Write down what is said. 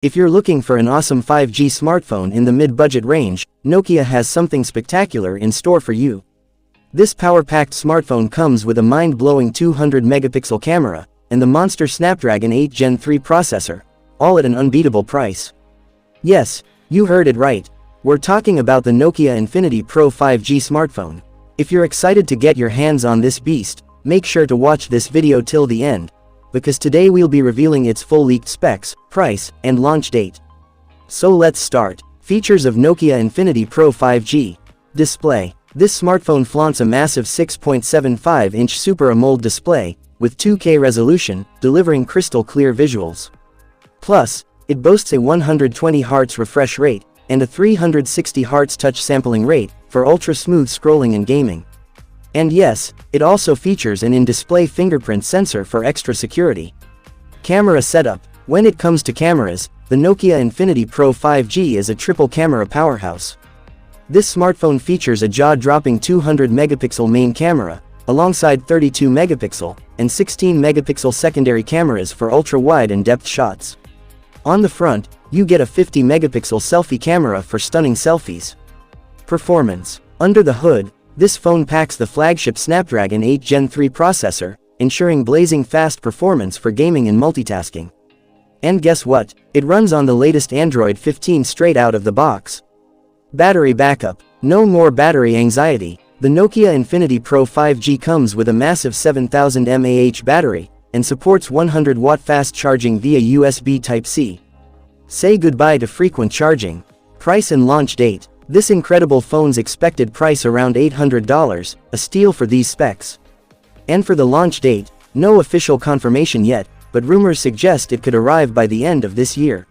If you're looking for an awesome 5G smartphone in the mid-budget range, Nokia has something spectacular in store for you. This power-packed smartphone comes with a mind-blowing 200-megapixel camera and the monster Snapdragon 8 Gen 3 processor, all at an unbeatable price. Yes, you heard it right. We're talking about the Nokia Infinity Pro 5G smartphone. If you're excited to get your hands on this beast, make sure to watch this video till the end, because today we'll be revealing its full leaked specs, price, and launch date. So let's start. Features of Nokia Infinity Pro 5G. Display. This smartphone flaunts a massive 6.75-inch Super AMOLED display, with 2K resolution, delivering crystal clear visuals. Plus, it boasts a 120 Hz refresh rate, and a 360 Hz touch sampling rate, for ultra-smooth scrolling and gaming. And yes, it also features an in-display fingerprint sensor for extra security. Camera setup. When it comes to cameras, the Nokia Infinity Pro 5G is a triple-camera powerhouse. This smartphone features a jaw-dropping 200-megapixel main camera, alongside 32-megapixel and 16-megapixel secondary cameras for ultra-wide and depth shots. On the front, you get a 50-megapixel selfie camera for stunning selfies. Performance. Under the hood, this phone packs the flagship Snapdragon 8 Gen 3 processor, ensuring blazing fast performance for gaming and multitasking. And guess what? It runs on the latest Android 15 straight out of the box. Battery backup. No more battery anxiety. The Nokia Infinity Pro 5G comes with a massive 7000 mAh battery, and supports 100-watt fast charging via USB Type-C. Say goodbye to frequent charging. Price and launch date. This incredible phone's expected price around $800, a steal for these specs. And for the launch date, no official confirmation yet, but rumors suggest it could arrive by the end of this year.